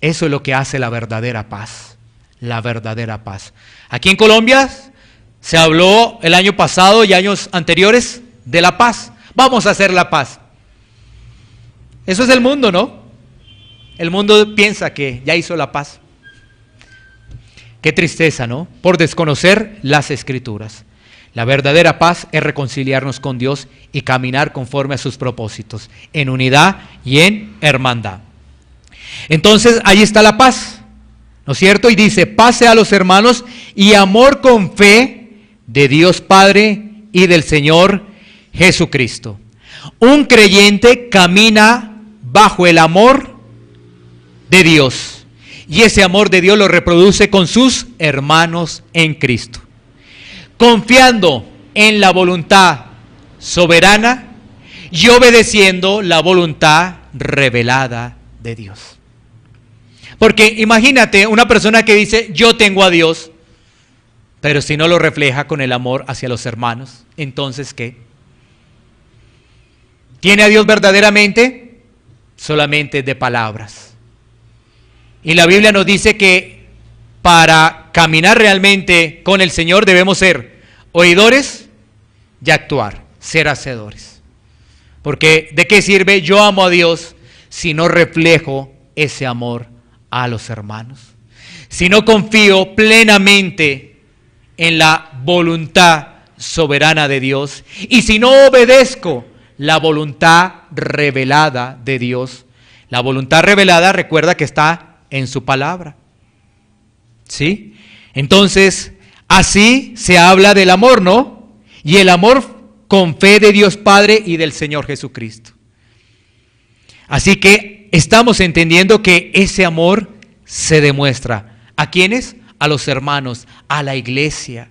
Eso es lo que hace la verdadera paz. La verdadera paz. Aquí en Colombia se habló el año pasado y años anteriores de la paz. Vamos a hacer la paz. Eso es el mundo, ¿no? El mundo piensa que ya hizo la paz. Qué tristeza, ¿no? Por desconocer las Escrituras. La verdadera paz es reconciliarnos con Dios y caminar conforme a sus propósitos, en unidad y en hermandad. Entonces, ahí está la paz, ¿no es cierto? Y dice, paz a los hermanos y amor con fe de Dios Padre y del Señor Jesucristo. Un creyente camina bajo el amor de Dios y ese amor de Dios lo reproduce con sus hermanos en Cristo, confiando en la voluntad soberana y obedeciendo la voluntad revelada de Dios. Porque imagínate una persona que dice, yo tengo a Dios, pero si no lo refleja con el amor hacia los hermanos, entonces ¿qué? ¿Tiene a Dios verdaderamente? Solamente de palabras. Y la Biblia nos dice que para caminar realmente con el Señor debemos ser oidores y actuar, ser hacedores. Porque ¿de qué sirve yo amo a Dios si no reflejo ese amor a los hermanos? Si no confío plenamente en la voluntad soberana de Dios y si no obedezco la voluntad revelada de Dios. La voluntad revelada, recuerda que está en su palabra. ¿Sí? Entonces, así se habla del amor, ¿no? Y el amor con fe de Dios Padre y del Señor Jesucristo. Así que estamos entendiendo que ese amor se demuestra. ¿A quiénes? A los hermanos, a la iglesia.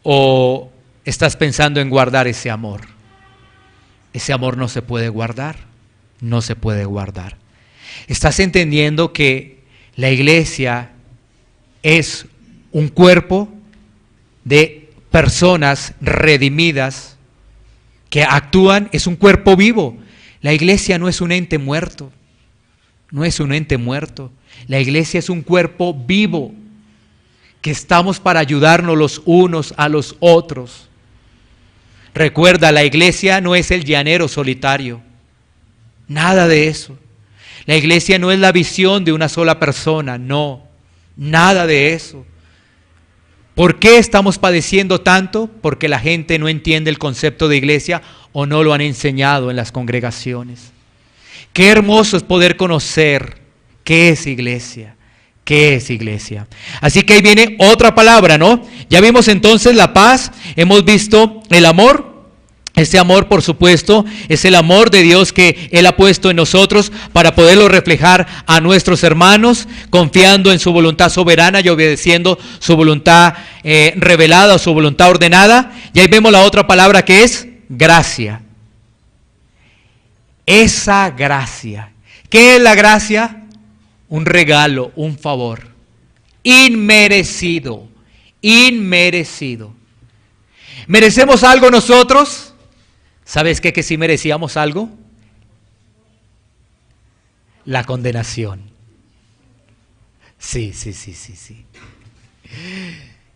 ¿O estás pensando en guardar ese amor? Ese amor no se puede guardar, no se puede guardar. ¿Estás entendiendo que la iglesia es un cuerpo de personas redimidas que actúan? Es un cuerpo vivo. La iglesia no es un ente muerto, no es un ente muerto. La iglesia es un cuerpo vivo que estamos para ayudarnos los unos a los otros. Recuerda, la iglesia no es el llanero solitario, nada de eso. La iglesia no es la visión de una sola persona, no, nada de eso. ¿Por qué estamos padeciendo tanto? Porque la gente no entiende el concepto de iglesia o no lo han enseñado en las congregaciones. Qué hermoso es poder conocer qué es iglesia. ¿Qué es iglesia? Así que ahí viene otra palabra, ¿no? Ya vimos entonces la paz, hemos visto el amor. Ese amor, por supuesto, es el amor de Dios que Él ha puesto en nosotros para poderlo reflejar a nuestros hermanos, confiando en su voluntad soberana y obedeciendo su voluntad revelada o su voluntad ordenada. Y ahí vemos la otra palabra que es gracia. Esa gracia. ¿Qué es la gracia? Un regalo, un favor, inmerecido, inmerecido. ¿Merecemos algo nosotros? ¿Sabes qué? Que si merecíamos algo, la condenación. Sí.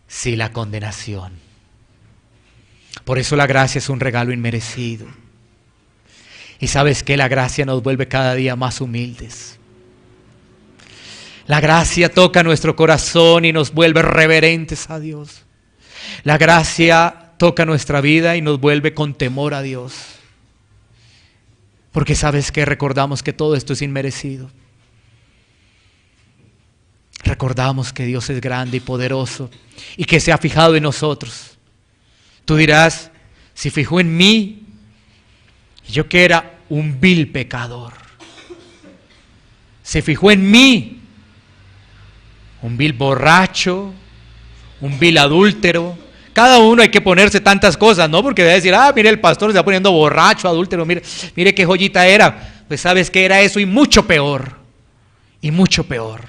Sí, la condenación. Por eso la gracia es un regalo inmerecido. Y ¿sabes qué? La gracia nos vuelve cada día más humildes. La gracia toca nuestro corazón y nos vuelve reverentes a Dios. La gracia toca nuestra vida y nos vuelve con temor a Dios. Porque ¿sabes qué? Recordamos que todo esto es inmerecido. Recordamos que Dios es grande y poderoso y que se ha fijado en nosotros. Tú dirás, si fijó en mí, yo que era un vil pecador. Se fijó en mí. Un vil borracho, un vil adúltero. Cada uno hay que ponerse tantas cosas, ¿no? Porque va a decir, mire el pastor se está poniendo borracho, adúltero, mire qué joyita era. Pues sabes que era eso y mucho peor. Y mucho peor.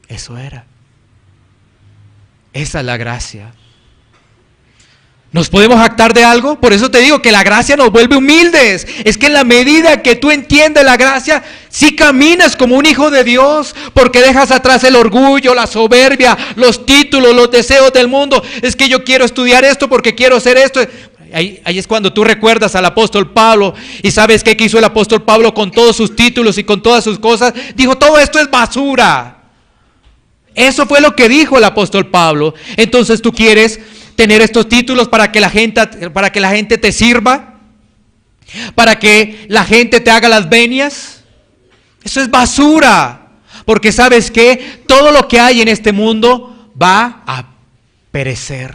Eso era. Esa es la gracia. ¿Nos podemos jactar de algo? Por eso te digo que la gracia nos vuelve humildes. Es que en la medida que tú entiendes la gracia, sí caminas como un hijo de Dios, porque dejas atrás el orgullo, la soberbia, los títulos, los deseos del mundo. Es que yo quiero estudiar esto porque quiero hacer esto. Ahí es cuando tú recuerdas al apóstol Pablo y sabes qué hizo el apóstol Pablo con todos sus títulos y con todas sus cosas. Dijo, todo esto es basura. Eso fue lo que dijo el apóstol Pablo. Entonces tú quieres tener estos títulos para que la gente te sirva, para que la gente te haga las venias. Eso es basura. Porque sabes qué, todo lo que hay en este mundo va a perecer,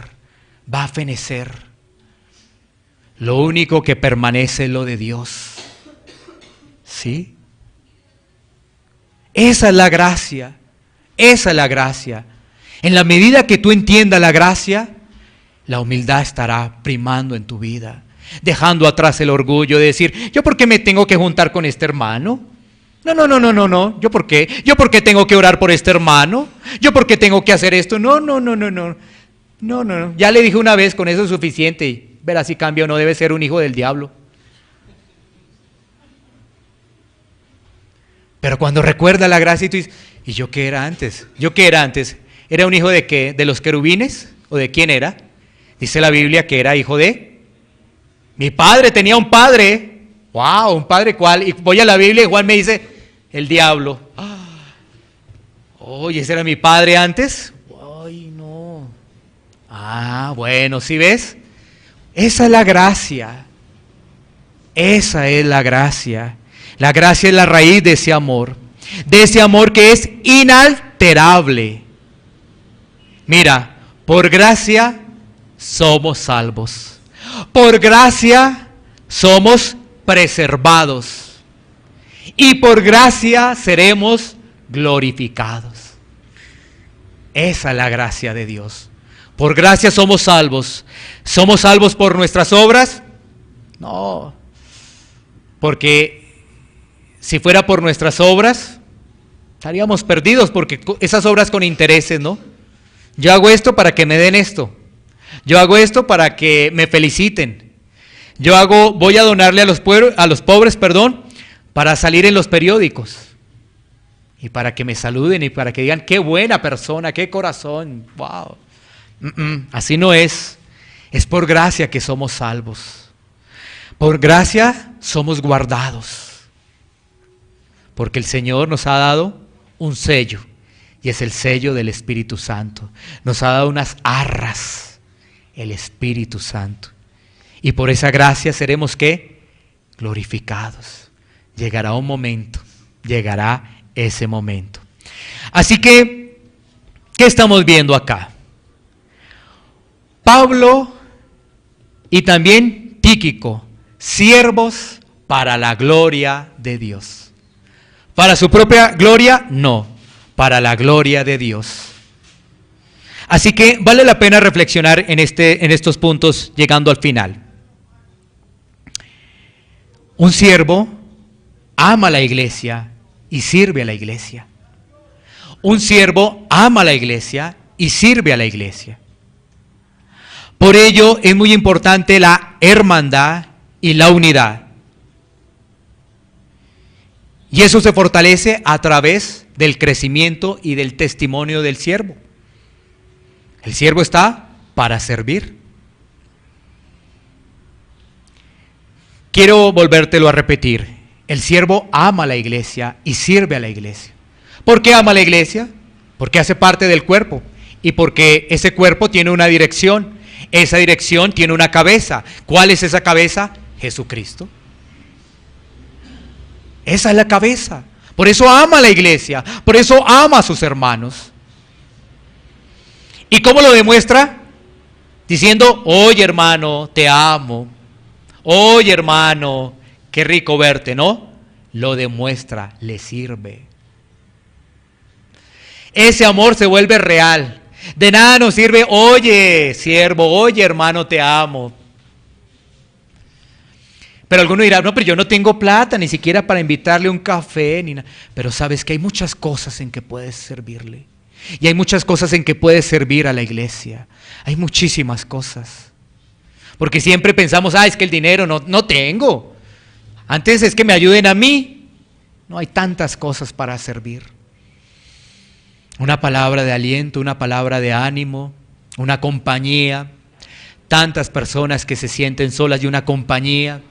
va a fenecer. Lo único que permanece es lo de Dios. ¿Sí? Esa es la gracia. Esa es la gracia. En la medida que tú entiendas la gracia, la humildad estará primando en tu vida, dejando atrás el orgullo de decir, ¿yo por qué me tengo que juntar con este hermano? No. ¿Yo por qué? ¿Yo por qué tengo que orar por este hermano? ¿Yo por qué tengo que hacer esto? No. Ya le dije una vez, con eso es suficiente. Y verás si cambia o no, debe ser un hijo del diablo. Pero cuando recuerda la gracia y tú dices, ¿y yo qué era antes? ¿Era un hijo de qué? ¿De los querubines? ¿O de quién era? Dice la Biblia que era hijo de... Mi padre tenía un padre. ¡Wow! ¿Un padre cuál? Y voy a la Biblia y Juan me dice, el diablo. Oye, ¿ese era mi padre antes? Ay, no. Bueno, ¿sí ves? Esa es la gracia. Esa es la gracia. La gracia es la raíz de ese amor que es inalterable. Mira, por gracia somos salvos. Por gracia somos preservados. Y por gracia seremos glorificados. Esa es la gracia de Dios. Por gracia somos salvos. ¿Somos salvos por nuestras obras? No. Porque si fuera por nuestras obras, estaríamos perdidos, porque esas obras con intereses, ¿no? Yo hago esto para que me den esto. Yo hago esto para que me feliciten. Voy a donarle a los pobres, para salir en los periódicos. Y para que me saluden y para que digan, qué buena persona, qué corazón, wow. Así no es. Es por gracia que somos salvos. Por gracia somos guardados. Porque el Señor nos ha dado un sello, y es el sello del Espíritu Santo. Nos ha dado unas arras, el Espíritu Santo. Y por esa gracia seremos, ¿qué? Glorificados. Llegará un momento, llegará ese momento. Así que, ¿qué estamos viendo acá? Pablo y también Tíquico, siervos para la gloria de Dios. ¿Para su propia gloria? No, para la gloria de Dios. Así que vale la pena reflexionar en estos puntos llegando al final. Un siervo ama a la iglesia y sirve a la iglesia. Un siervo ama a la iglesia y sirve a la iglesia. Por ello es muy importante la hermandad y la unidad. Y eso se fortalece a través del crecimiento y del testimonio del siervo. El siervo está para servir. Quiero volvértelo a repetir. El siervo ama a la iglesia y sirve a la iglesia. ¿Por qué ama a la iglesia? Porque hace parte del cuerpo y porque ese cuerpo tiene una dirección. Esa dirección tiene una cabeza. ¿Cuál es esa cabeza? Jesucristo. Esa es la cabeza. Por eso ama a la iglesia. Por eso ama a sus hermanos. ¿Y cómo lo demuestra? Diciendo, oye hermano, te amo. Oye hermano, qué rico verte, ¿no? Lo demuestra, le sirve. Ese amor se vuelve real. De nada nos sirve, oye siervo, oye hermano, te amo. Pero alguno dirá, no, pero yo no tengo plata ni siquiera para invitarle un café, ni nada. Pero sabes que hay muchas cosas en que puedes servirle. Y hay muchas cosas en que puedes servir a la iglesia. Hay muchísimas cosas. Porque siempre pensamos, es que el dinero no tengo. Antes es que me ayuden a mí. No, hay tantas cosas para servir. Una palabra de aliento, una palabra de ánimo, una compañía. tantas personas que se sienten solas y una compañía.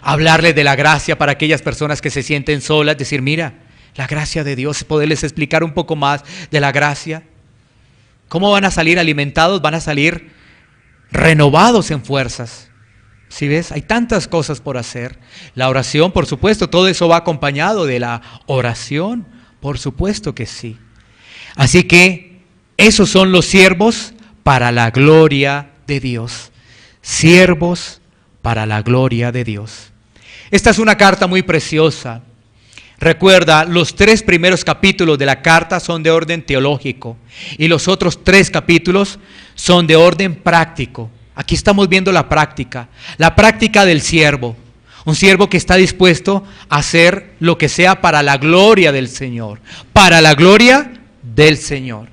Hablarles de la gracia para aquellas personas que se sienten solas, decir, mira, la gracia de Dios, poderles explicar un poco más de la gracia. ¿Cómo van a salir alimentados? Van a salir renovados en fuerzas. ¿Sí ves? Hay tantas cosas por hacer. La oración, por supuesto, todo eso va acompañado de la oración, por supuesto que sí. Así que esos son los siervos para la gloria de Dios. Siervos para la gloria de Dios. Esta es una carta muy preciosa. Recuerda, los 3 primeros capítulos de la carta son de orden teológico y los otros 3 capítulos son de orden práctico. Aquí estamos viendo la práctica del siervo. Un siervo que está dispuesto a hacer lo que sea para la gloria del Señor. Para la gloria del Señor.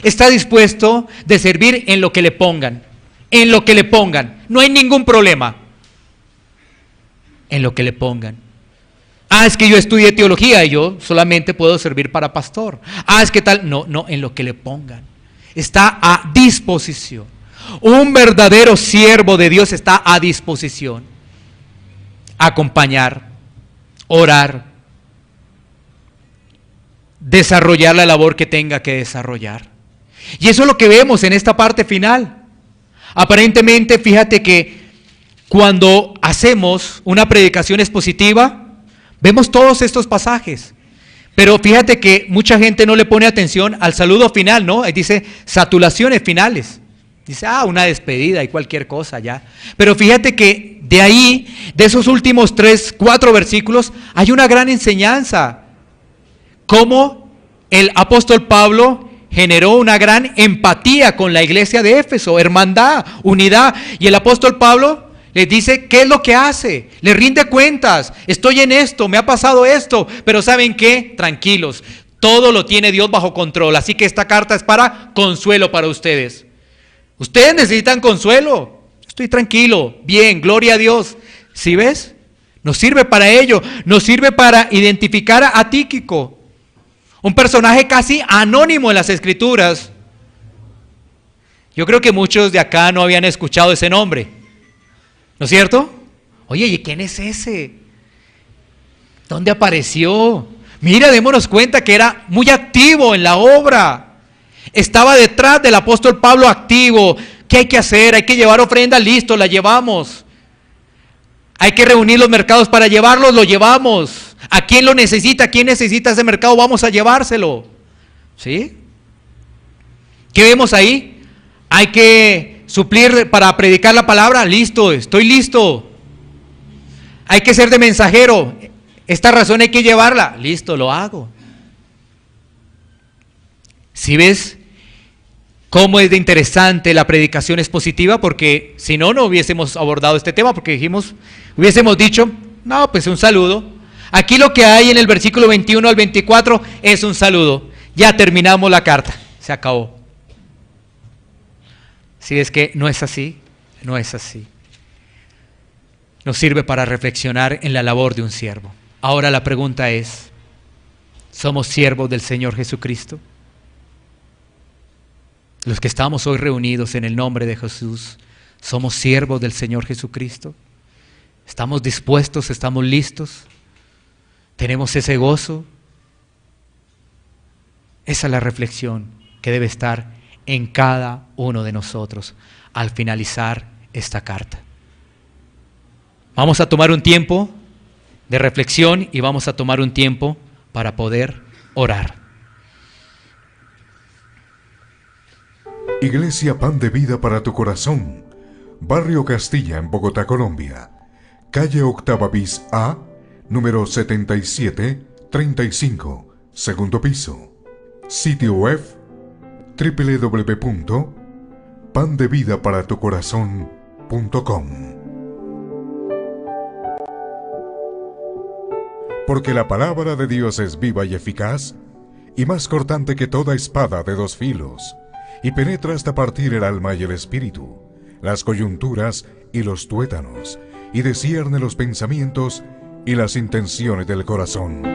Está dispuesto de servir en lo que le pongan. En lo que le pongan. No hay ningún problema. En lo que le pongan. Es que yo estudié teología y yo solamente puedo servir para pastor. Es que tal. No, en lo que le pongan. Está a disposición. Un verdadero siervo de Dios está a disposición. Acompañar, orar, desarrollar la labor que tenga que desarrollar. Y eso es lo que vemos en esta parte final. Aparentemente, fíjate que cuando hacemos una predicación expositiva, vemos todos estos pasajes. Pero fíjate que mucha gente no le pone atención al saludo final, ¿no? Dice saturaciones finales. Dice, una despedida y cualquier cosa ya. Pero fíjate que de ahí, de esos últimos 4 versículos, hay una gran enseñanza. Cómo el apóstol Pablo generó una gran empatía con la iglesia de Éfeso, hermandad, unidad. Y el apóstol Pablo les dice qué es lo que hace, le rinde cuentas, estoy en esto, me ha pasado esto, pero ¿saben qué? Tranquilos, todo lo tiene Dios bajo control. Así que esta carta es para consuelo para ustedes. Ustedes necesitan consuelo. Estoy tranquilo, bien, gloria a Dios. ¿Sí ves? Nos sirve para ello. Nos sirve para identificar a Tíquico, un personaje casi anónimo en las Escrituras. Yo creo que muchos de acá no habían escuchado ese nombre, ¿no es cierto? Oye, ¿y quién es ese? ¿Dónde apareció? Mira, démonos cuenta que era muy activo en la obra. Estaba detrás del apóstol Pablo activo. ¿Qué hay que hacer? Hay que llevar ofrenda, listo, la llevamos. Hay que reunir los mercados para llevarlos, lo llevamos. ¿A quién lo necesita? ¿Quién necesita ese mercado? Vamos a llevárselo. ¿Sí? ¿Qué vemos ahí? Hay que suplir para predicar la palabra, listo, estoy listo. Hay que ser de mensajero. Esta razón hay que llevarla, listo, lo hago. ¿Sí ves cómo es de interesante la predicación expositiva? Porque si no, no hubiésemos abordado este tema, porque hubiésemos dicho, no, pues un saludo. Aquí lo que hay en el versículo 21 al 24 es un saludo. Ya terminamos la carta, se acabó. Si es que no es así, no es así. Nos sirve para reflexionar en la labor de un siervo. Ahora la pregunta es, ¿somos siervos del Señor Jesucristo? Los que estamos hoy reunidos en el nombre de Jesús, ¿somos siervos del Señor Jesucristo? ¿Estamos dispuestos? ¿Estamos listos? ¿Tenemos ese gozo? Esa es la reflexión que debe estar en cada uno de nosotros al finalizar esta carta. Vamos a tomar un tiempo de reflexión y vamos a tomar un tiempo para poder orar. Iglesia Pan de Vida para tu Corazón, Barrio Castilla en Bogotá, Colombia. Calle Octava bis A, número 7735, segundo piso. Sitio web www.pandevidaparatucorazon.com. Porque la palabra de Dios es viva y eficaz, y más cortante que toda espada de 2 filos, y penetra hasta partir el alma y el espíritu, las coyunturas y los tuétanos, y discierne los pensamientos y las intenciones del corazón.